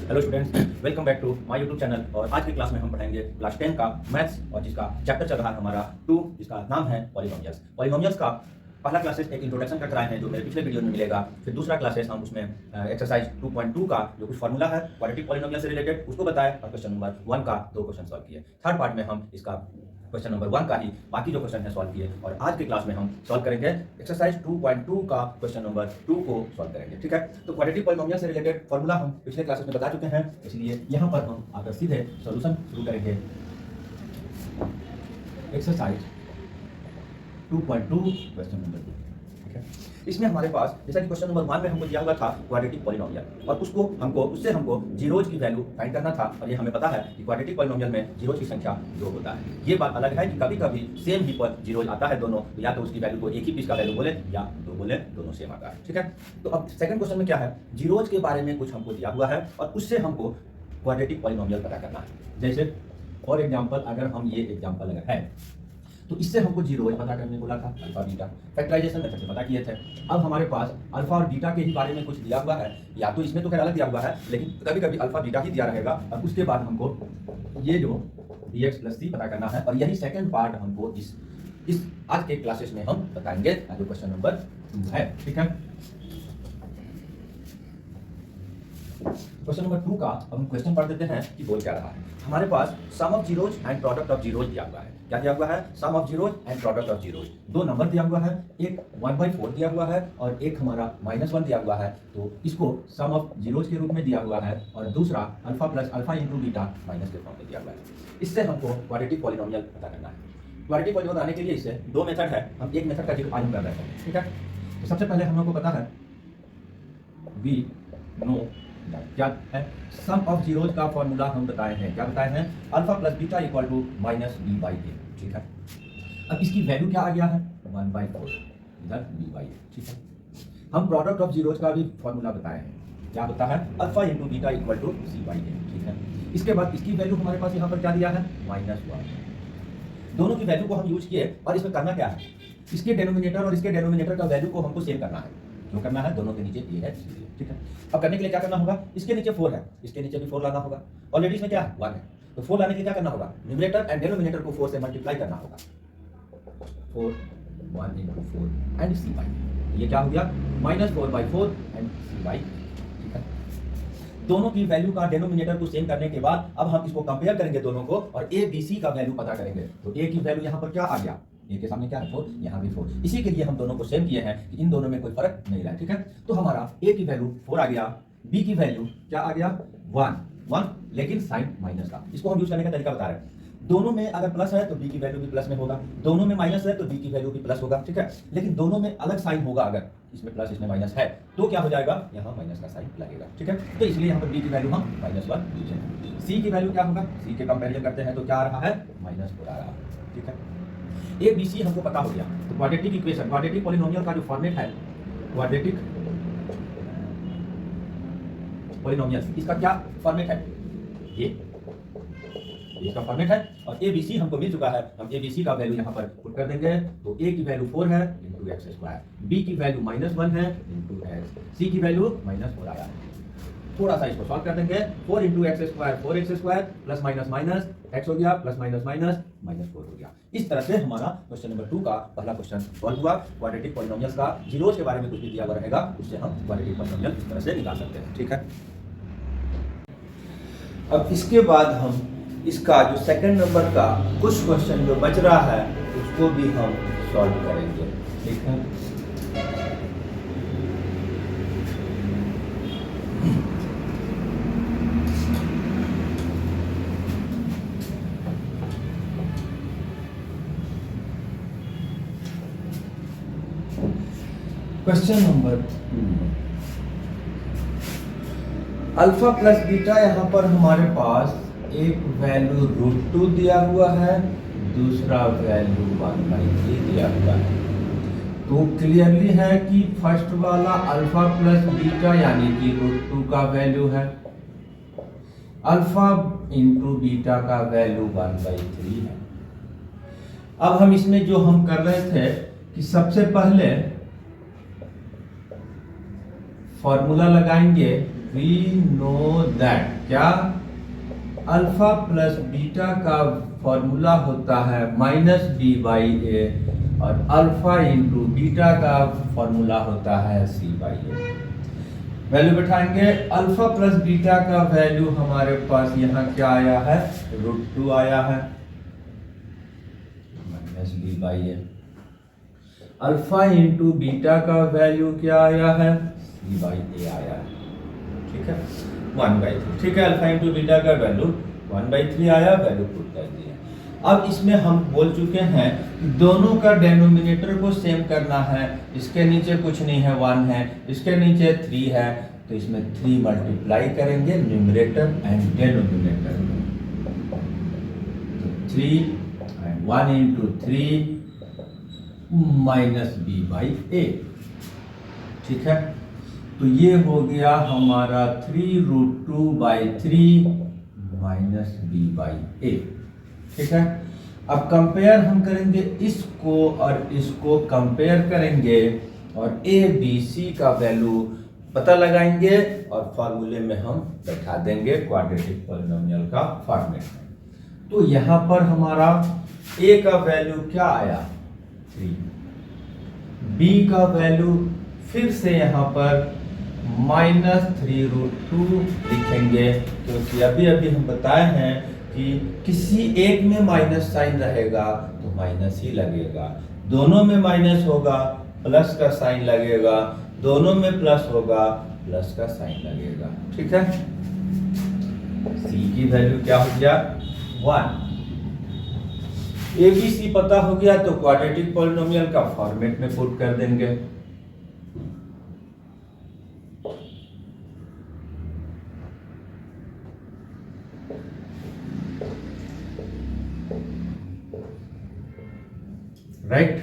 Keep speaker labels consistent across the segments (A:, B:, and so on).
A: Hello students, welcome back to my YouTube channel. और आज की क्लास में हम पढ़ेंगे क्लास 10 का मैथ्स, और जिसका चैप्टर चल रहा है हमारा 2, जिसका नाम है पॉलिनोमियल्स। पॉलिनोमियल्स का पहला क्लासेस एक इंट्रोडक्शन का कराए हैं जो मेरे पिछले वीडियो में मिलेगा। फिर दूसरा क्लासेस हम उसमें एक्सरसाइज 2.2 का जो कुछ फार्मूला है क्वाड्रेटिक पॉलिनोमियल से रिलेटेड उसको बताया, और क्वेश्चन नंबर 1 का 2 क्वेश्चन सॉल्व किए। थर्ड पार्ट में हम इसका क्वेश्चन नंबर 1 का ही बाकी जो क्वेश्चन है सॉल्व किए, और आज की क्लास में हम सॉल्व करेंगे एक्सरसाइज 2.2 का क्वेश्चन नंबर 2 को सॉल्व करेंगे। ठीक है, तो क्वाड्रेटिक पॉलिनोमियल से रिलेटेड फार्मूला हम पिछले क्लासेस में बता चुके हैं, इसलिए यहाँ पर हम आकर सीधे सॉल्यूशन शुरू करेंगे। Exercise 2.2 question number 2। ठीक है, इसमें हमारे पास जैसा कि क्वेश्चन नंबर 1 में हमको दिया हुआ था क्वाड्रेटिक पॉलिनोमियल, और उससे हमको जीरोज की वैल्यू फाइंड करना था। और ये हमें पता है कि क्वाड्रेटिक पॉलिनोमियल में जीरोज की संख्या 2 होता है। ये बात अलग है कि कभी कभी सेम ही पर जीरोज आता है दोनों, तो या तो उसकी वैल्यू को एक ही पीस का वैल्यू बोले या 2 बोले, दोनों सेम आता है। ठीक है, तो अब सेकंड क्वेश्चन में क्या है, जीरोज के बारे में कुछ हमको दिया हुआ है और उससे हमको क्वाड्रेटिक पॉलिनोमियल पता करना है। जैसे फॉर एग्जाम्पल अगर हम ये एग्जाम्पल अगर है तो इससे हमको जीरोज पता करने बोला था, अल्फा बीटा फैक्टराइजेशन मेथड से पता किए थे। अब हमारे पास अल्फा और बीटा के ही बारे में कुछ दिया हुआ है, या तो इसमें तो खैर अलग दिया हुआ है, लेकिन कभी कभी अल्फा बीटा ही दिया रहेगा। और उसके बाद हमको ये जो dx प्लस c पता करना है, और यही सेकंड पार्ट हमको इस आज के क्लासेस में हम बताएंगे, जो क्वेश्चन नंबर 2 है। ठीक है, क्वेश्चन नंबर 2 का अब हम क्वेश्चन पढ़ देते हैं कि बोल क्या रहा है। हमारे पास sum of zeros and product of zeros दिया हुआ है। क्या दिया हुआ है? Sum of zeros and product of zeros. दो नंबर दिया हुआ है, एक 1/4 दिया हुआ है और एक हमारा -1 दिया हुआ है। तो इसको सम ऑफ जीरोज के रूप में दिया हुआ है, और दूसरा alpha plus alpha into beta minus के फॉर्म में दिया हुआ है। इससे हमको क्वाड्रेटिक पॉलिनोमियल पता करना है। क्वाड्रेटिक पॉलिनोमियल आने के लिए इससे दो मेथड है, हम एक मेथड का जिक्र आज हम कर रहे हैं। ठीक है, तो सबसे पहले हम लोग को पता है वी नो क्या है, सम ऑफ जीरोज का फॉर्मूला हम बताए हैं। क्या बताए हैं? Alpha plus beta equal to minus B by A. ठीक है, अब इसकी वैल्यू क्या आ गया है? 1/4 इधर बी बाई ए। ठीक है, हम प्रोडक्ट ऑफ जीरोज का भी फॉर्मूला बताए हैं। क्या होता है? Alpha into beta equal to C by A. ठीक है, इसके बाद इसकी वैल्यू हमारे पास यहाँ पर क्या दिया है? -1। दोनों की वैल्यू को हम यूज किए, और इसमें करना क्या है, इसके डेनोमिनेटर और इसके डेनोमिनेटर का वैल्यू को हमको सेम करना है। क्यों करना है? दोनों के नीचे ए है। ठीक है, अब करने के लिए क्या करना होगा, इसके नीचे 4 है, इसके नीचे भी 4 लाना होगा। ऑलरेडी इसमें क्या है? 1 है, तो 4 लाने के लिए क्या करना होगा, न्यूमरेटर एंड डेनोमिनेटर को 4 से मल्टीप्लाई करना होगा। 4 1 into 4 एंड सी बाई, ये क्या हो गया? -4/4 एंड सी बाई। ठीक है, दोनों की वैल्यू का डेनोमिनेटर को सेम करने के बाद अब हम इसको कंपेयर करेंगे दोनों को, और ए बी सी का वैल्यू पता करेंगे। तो ए की वैल्यू यहाँ पर क्या आ गया? ए के सामने क्या है? 4, यहाँ भी 4। इसी के लिए हम दोनों को सेम किए हैं कि इन दोनों में कोई फर्क नहीं रहा है। ठीक है, तो हमारा ए की वैल्यू 4 आ गया, बी की वैल्यू क्या आ गया? 1, लेकिन साइन माइनस का। इसको हम यूज करने का तरीका बता रहे हैं। दोनों में अगर प्लस है तो बी की वैल्यू भी प्लस में होगा, दोनों में माइनस है तो बी की वैल्यू भी प्लस होगा। ठीक है, लेकिन दोनों में अलग साइन होगा। अगर इसमें प्लस इसमें माइनस है तो क्या हो जाएगा? यहाँ माइनस का साइन लगेगा। ठीक है, तो इसलिए यहाँ पर बी की वैल्यू हम -1 लीजिए। सी की वैल्यू क्या होगा? सी के कंपेरिजन करते हैं तो क्या आ रहा है? -4 आ रहा है। ठीक है, ए बी सी हमको पता हो गया। तो क्वाड्रेटिक इक्वेशन, क्वाड्रेटिक पॉलिनोमियल का जो फॉर्मेट है, क्वाड्रेटिक पॉलिनोमियल, इसका क्या फॉर्मेट है? ये इसका फॉर्मेट है, और ए बी सी हमको मिल चुका है। हम ए बी सी का वैल्यू यहाँ पर पुट कर देंगे। तो ए की वैल्यू 4 है इंटू x², बी की वैल्यू -1 है इंटू x, सी की वैल्यू -4 आया है। थोड़ा सा इसको सॉल्व कर देंगे। 4 into x² 4x² plus minus minus x हो गया, प्लस माइनस माइनस -4 हो गया। इस तरह से हमारा क्वेश्चन नंबर 2 का पहला क्वेश्चन सॉल्व हुआ। क्वाड्रेटिक पॉलिनोमियल्स का जीरोज के बारे में कुछ भी दिया हुआ रहेगा, उससे हम क्वाड्रेटिक पॉलिनोमियल इस तरह से निकाल सकते हैं। ठीक है, अब इसके बाद हम इसका जो सेकंड नंबर का कुछ क्वेश्चन जो बच रहा है उसको भी हम सॉल्व करेंगे। ठीक है, question number 2, alpha plus beta. यहाँ पर हमारे पास एक वैल्यू √2 दिया हुआ है, दूसरा वैल्यू 1/3 दिया हुआ है। तो क्लियरली है कि फर्स्ट वाला अल्फा प्लस बीटा यानी कि √2 का वैल्यू है, अल्फा इंटू बीटा का वैल्यू 1/3 है। अब हम इसमें जो हम कर रहे थे कि सबसे पहले
B: फॉर्मूला लगाएंगे, वी नो दैट, क्या, अल्फा प्लस बीटा का फॉर्मूला होता है माइनस बी बाई ए, और अल्फा इंटू बीटा का फॉर्मूला होता है सी बाई ए। वैल्यू बैठाएंगे, अल्फा प्लस बीटा का वैल्यू हमारे पास यहाँ क्या आया है, √2 आया है, minus B by A. Alpha into beta का वैल्यू क्या आया है, सी बाई ए आया है, ठीक है, 1/3, ठीक है। अल्फा इंटू बीटा का वैल्यू 1/3 आया, वैल्यू पुट कर दिया। अब इसमें हम बोल चुके हैं कि दोनों का डेनोमिनेटर को सेम करना है, इसके नीचे कुछ नहीं है, 1 है, इसके नीचे 3 है, तो इसमें 3 मल्टीप्लाई करेंगे न्यूमरेटर एंड डेनोमिनेटर में, 3 and 1 into 3 minus B by A, ठीक है। तो ये हो गया हमारा 3√2/3 माइनस बी बाई ए, ठीक है। अब कंपेयर हम करेंगे, इसको और इसको कंपेयर करेंगे और ए बी सी का वैल्यू पता लगाएंगे और फॉर्मूले में हम बैठा देंगे क्वाड्रेटिक पॉलिनोमियल का फॉर्मेट में। तो यहाँ पर हमारा ए का वैल्यू क्या आया, 3, बी का वैल्यू फिर से यहाँ पर -3√2 लिखेंगे, क्योंकि अभी अभी हम बताए हैं कि किसी एक में माइनस साइन रहेगा तो माइनस ही लगेगा, दोनों में माइनस होगा प्लस का साइन लगेगा, दोनों में प्लस होगा प्लस का साइन लगेगा, ठीक है। सी की वैल्यू क्या हो गया, 1। ए बी सी पता हो गया तो क्वाड्रेटिक पॉलिनोमियल का फॉर्मेट में पुट कर देंगे। राइट,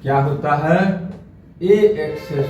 B: क्या होता है, ax²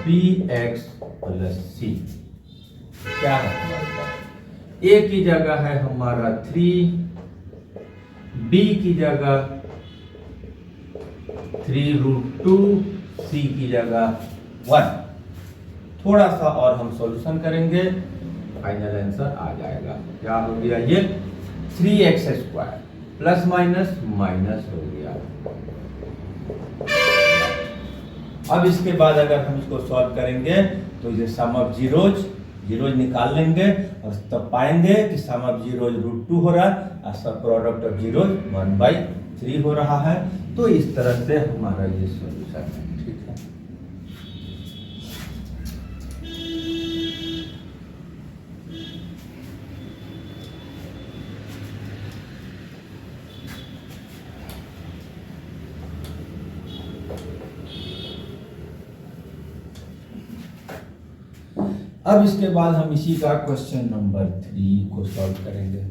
B: bx प्लस सी, क्या है हमारे पास, a की जगह है हमारा 3, b की जगह 3√2, c की जगह 1। थोड़ा सा और हम सॉल्यूशन करेंगे, फाइनल आंसर आ जाएगा, क्या हो गया ये, 3x² प्लस माइनस माइनस हो गया। अब इसके बाद अगर हम इसको सॉल्व करेंगे तो ये सम ऑफ जीरोज निकाल लेंगे और तब पाएंगे कि सम ऑफ जीरोज √2 हो रहा है और सब प्रोडक्ट ऑफ जीरोज 1/3 हो रहा है। तो इस तरह से हमारा ये सॉल्यूशन है, ठीक है। अब इसके बाद हम इसी का क्वेश्चन नंबर 3 को सॉल्व करेंगे।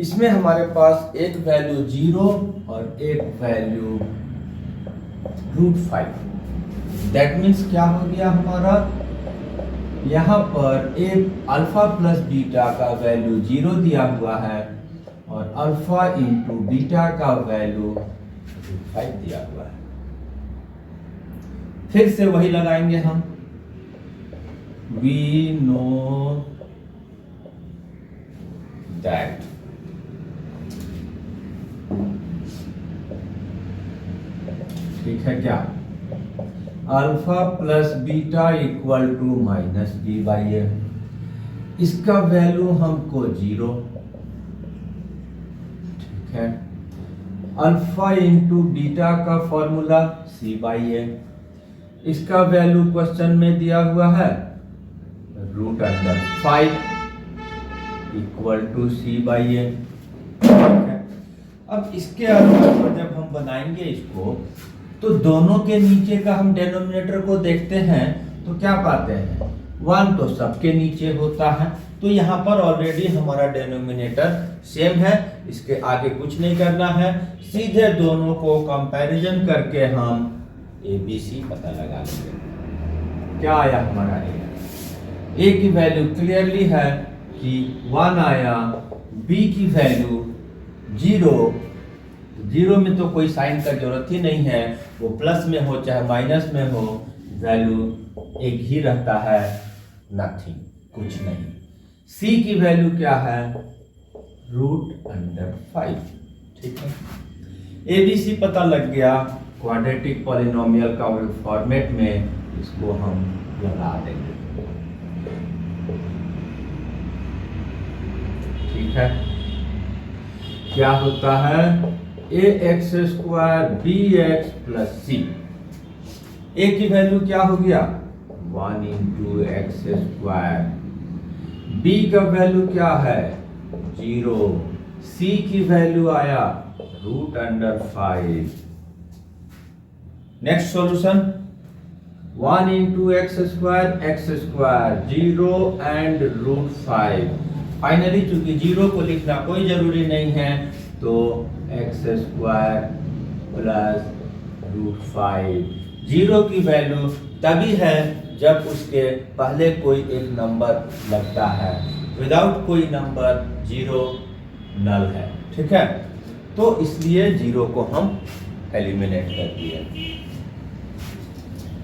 B: इसमें हमारे पास एक वैल्यू 0 और एक वैल्यू √5। दैट मीन्स क्या हो गया हमारा, यहाँ पर एक अल्फा प्लस बीटा का वैल्यू 0 दिया हुआ है और अल्फा इंटू बीटा का वैल्यू 5 दिया हुआ है। फिर से वही लगाएंगे हम, we know that ठीक है क्या, alpha plus beta equal to minus B by A, इसका वैल्यू हमको 0, ठीक है। अल्फा इंटू बीटा का फॉर्मूला सी बाई ए, इसका वैल्यू क्वेश्चन में दिया हुआ है √5 equal to C by A. अब इसके आधार पर जब हम बनाएंगे इसको तो दोनों के नीचे का हम डेनोमिनेटर को देखते हैं तो क्या पाते हैं, 1 तो सबके नीचे होता है, तो यहाँ पर ऑलरेडी हमारा डेनोमिनेटर सेम है, इसके आगे कुछ नहीं करना है, सीधे दोनों को कंपैरिजन करके हम ABC पता लगा लेंगे। क्या आया हमारा ए की वैल्यू क्लियरली है कि 1 आया, बी की वैल्यू 0 जीरो में तो कोई साइन का जरूरत ही नहीं है, वो प्लस में हो चाहे माइनस में हो, वैल्यू एक ही रहता है, नथिंग, कुछ नहीं। सी की वैल्यू क्या है, √5, ठीक है। एबीसी पता लग गया, क्वाड्रेटिक पॉलिनोमियल का फॉर्मेट में इसको हम लगा देंगे, ठीक है। क्या होता है, ax² bx + c, a की वैल्यू क्या हो गया 1 × x², b का वैल्यू क्या है 0, c की वैल्यू आया √5। Next solution 1 × x², 0 and √5। Finally चूंकि 0 को लिखना कोई जरूरी नहीं है, तो x² + √5। 0 की वैल्यू तभी है जब उसके पहले कोई एक नंबर लगता है, विदाउट कोई नंबर 0 नल है, ठीक है। तो इसलिए 0 को हम एलिमिनेट कर दिए।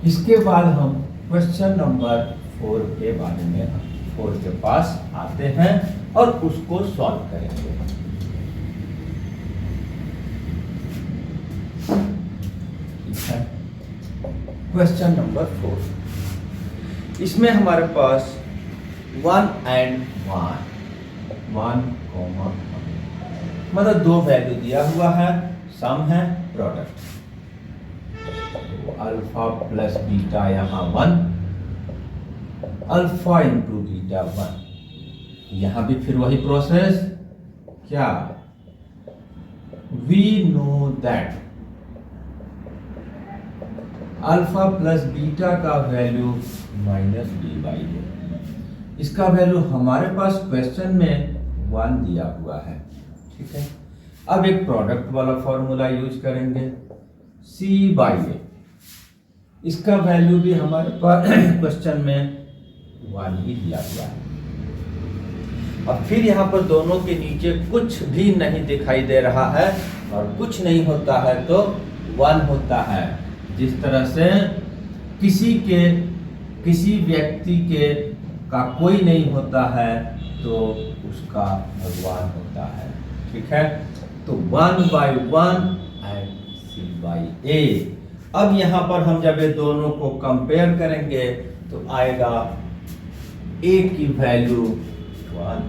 B: इसके बाद हम क्वेश्चन नंबर 4 के बारे में 4 के पास आते हैं और उसको सॉल्व करेंगे। ठीक है, क्वेश्चन नंबर 4, इसमें हमारे पास 1 and 1 मतलब दो वैल्यू दिया हुआ है, सम है, प्रोडक्ट। अल्फा प्लस बीटा यहाँ 1, अल्फा इंटू बीटा 1, यहां भी फिर वही प्रोसेस, क्या we know that alpha plus beta का वैल्यू -b/a, इसका वैल्यू हमारे पास क्वेश्चन में 1 दिया हुआ है, ठीक है। अब एक प्रोडक्ट वाला फॉर्मूला यूज करेंगे, c/a, इसका वैल्यू भी हमारे पास क्वेश्चन में 1 ही दिया हुआ है। अब फिर यहाँ पर दोनों के नीचे कुछ भी नहीं दिखाई दे रहा है और कुछ नहीं होता है तो 1 होता है। जिस तरह से किसी व्यक्ति का कोई नहीं होता है तो उसका भगवान होता है, ठीक है। तो 1/1 and c/a। अब यहाँ पर हम जब ये दोनों को कंपेयर करेंगे तो आएगा a की वैल्यू 1,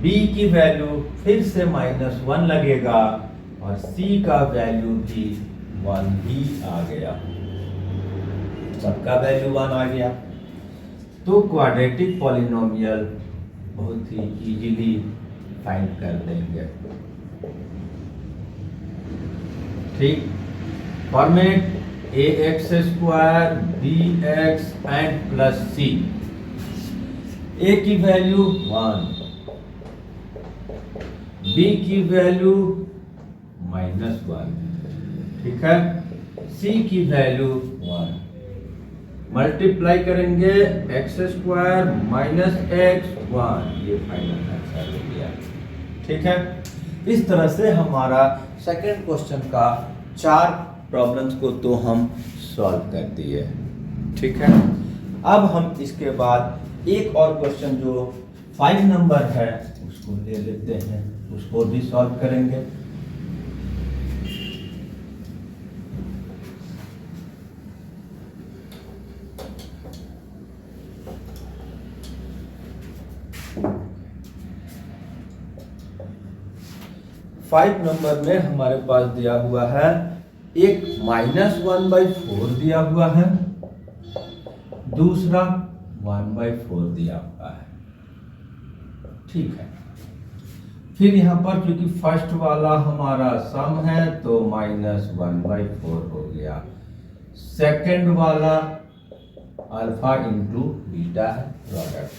B: b की वैल्यू फिर से -1 लगेगा और c का वैल्यू भी 1 ही आ गया, सबका वैल्यू 1 आ गया। तो क्वाड्रेटिक पॉलिनोमियल बहुत ही इजीली फाइंड कर देंगे, ठीक। Format ax² bx and plus c, a की वैल्यू 1, b की वैल्यू -1, ठीक है, c की वैल्यू 1, मल्टीप्लाई करेंगे x² -x1, ये फाइनल आंसर हो गया, ठीक है। इस तरह से हमारा सेकंड क्वेश्चन का 4 प्रॉब्लम्स को तो हम सॉल्व कर दिए, ठीक है। अब हम इसके बाद एक और क्वेश्चन जो 5 नंबर है उसको ले लेते हैं, उसको भी सॉल्व करेंगे। फाइव नंबर में हमारे पास दिया हुआ है एक -1/4 दिया हुआ है, दूसरा 1/4 दिया हुआ है, ठीक है। फिर यहाँ पर क्योंकि फर्स्ट वाला हमारा सम है तो -1/4 हो गया, सेकंड वाला अल्फा इंटू बीटा है, प्रोडक्ट।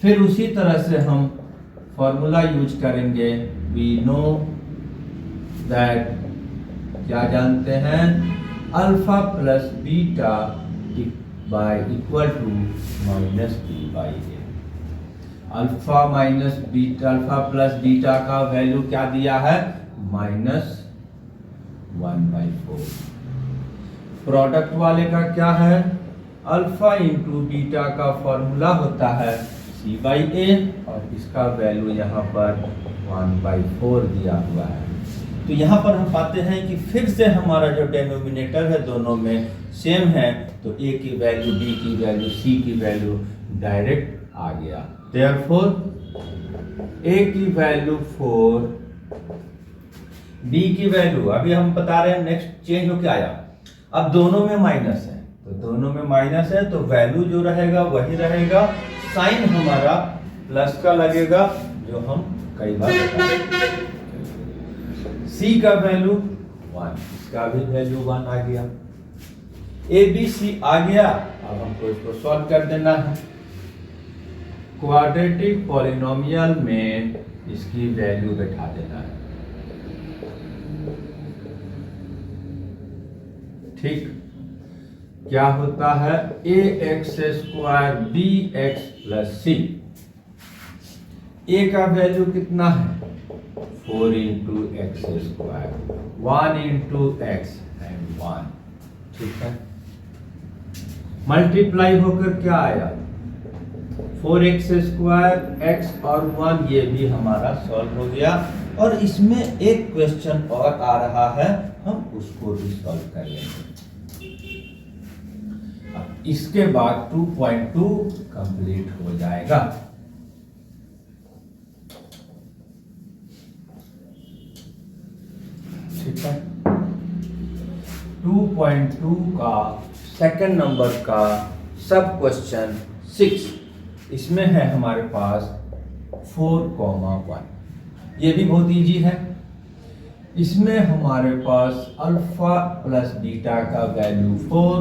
B: फिर उसी तरह से हम फॉर्मूला यूज करेंगे, वी नो दैट, क्या जानते हैं, alpha plus beta equal to -b/a। Alpha minus beta, alpha plus beta का वैल्यू क्या दिया है, -1/4। प्रोडक्ट वाले का क्या है, अल्फा इंटू बीटा का फॉर्मूला होता है C/A और इसका वैल्यू यहाँ पर 1/4 दिया हुआ है। तो यहाँ पर हम पाते हैं कि फिर से हमारा जो डेनोमिनेटर है दोनों में सेम है, तो A की वैल्यू, B की वैल्यू, C की वैल्यू डायरेक्ट आ गया। देयरफॉर A की वैल्यू 4, B की वैल्यू, अभी हम बता रहे हैं नेक्स्ट चेंज हो क्या आया, अब दोनों में माइनस है, तो दोनों में माइनस है तो वैल्यू जो रहेगा वही रहेगा, साइन हमारा प्लस का लगेगा जो हम कई बार बताते हैं। C का वैल्यू 1, इसका भी वैल्यू 1 आ गया। ABC आ गया, अब हमको इसको सॉल्व कर देना है। क्वाड्रेटिक पॉलिनोमियल में इसकी वैल्यू बैठा देना है, ठीक। क्या होता है, ax² bx + c। a का वैल्यू कितना है, 4 × x², 1 × x एंड 1, ठीक है। मल्टीप्लाई होकर क्या आया, 4x² x और 1, ये भी हमारा सॉल्व हो गया। और इसमें एक क्वेश्चन और आ रहा है, हम उसको भी सॉल्व कर लेंगे। अब इसके बाद 2.2 कंप्लीट हो जाएगा। ठीक है, 2.2 का सेकंड नंबर का सब क्वेश्चन 6, इसमें है हमारे पास 4,1। ये भी बहुत इजी है। इसमें हमारे पास अल्फा प्लस बीटा का वैल्यू 4,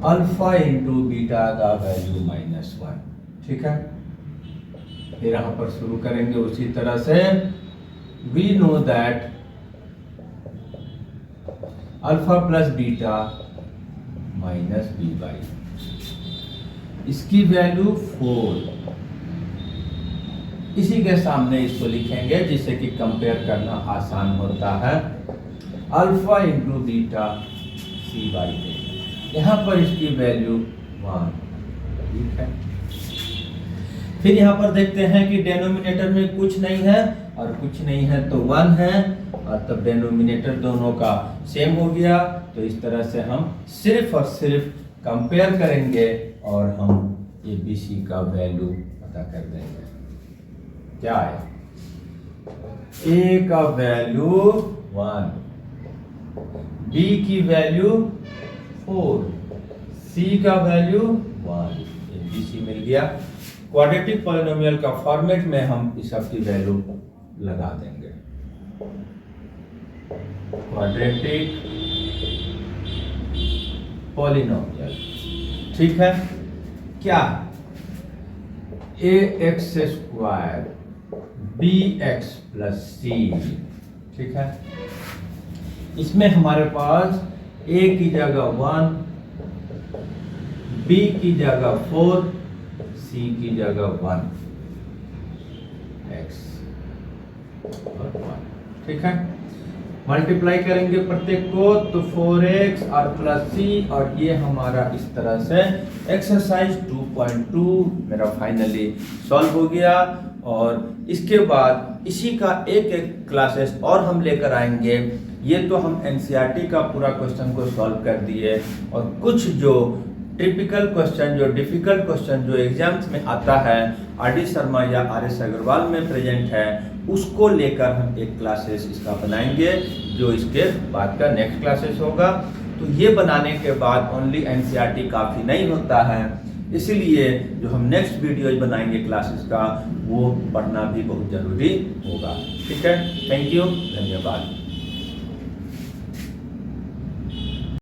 B: अल्फा इंटू बीटा का वैल्यू -1, ठीक है। फिर यहां पर शुरू करेंगे उसी तरह से। We know that alpha plus beta -b/, इसकी वैल्यू 4, इसी के सामने इसको लिखेंगे जिससे कि कंपेयर करना आसान होता है। अल्फा इंटू बीटा c/a, यहाँ पर इसकी वैल्यू 1, ठीक है। फिर यहाँ पर देखते हैं कि डेनोमिनेटर में कुछ नहीं है और कुछ नहीं है तो 1 है, और तब डेनोमिनेटर दोनों का सेम हो गया। तो इस तरह से हम सिर्फ और सिर्फ कंपेयर करेंगे और हम ABC का वैल्यू पता कर देंगे। क्या है, A का वैल्यू 1, B की वैल्यू 4, C का वैल्यू 1, ABC मिल गया। क्वाड्रेटिक पॉलिनोमियल का फॉर्मेट में हम इस सब की वैल्यू लगा देंगे। क्वाड्रेटिक पॉलिनोमियल, ठीक है। क्या, ax² bx + c, ठीक है। इसमें हमारे पास a की जगह 1, b की जगह 4, c की जगह 1, x और 1, ठीक है। मल्टीप्लाई करेंगे प्रत्येक को तो 4x और +c, और ये हमारा इस तरह से एक्सरसाइज 2.2 मेरा फाइनली सॉल्व हो गया। और इसके बाद इसी का एक क्लासेस और हम लेकर आएंगे। ये तो हम NCERT का पूरा क्वेश्चन को सॉल्व कर दिए, और कुछ जो टिपिकल क्वेश्चन, जो डिफिकल्ट क्वेश्चन जो एग्जाम्स में आता है, RD शर्मा या RS अग्रवाल में प्रेजेंट है, उसको लेकर हम एक क्लासेस इसका बनाएंगे, जो इसके बाद का नेक्स्ट क्लासेस होगा। तो ये बनाने के बाद ओनली NCERT काफ़ी नहीं होता है, इसीलिए जो हम नेक्स्ट वीडियोज बनाएंगे क्लासेस का, वो पढ़ना भी बहुत ज़रूरी होगा। ठीक है, थैंक यू, धन्यवाद।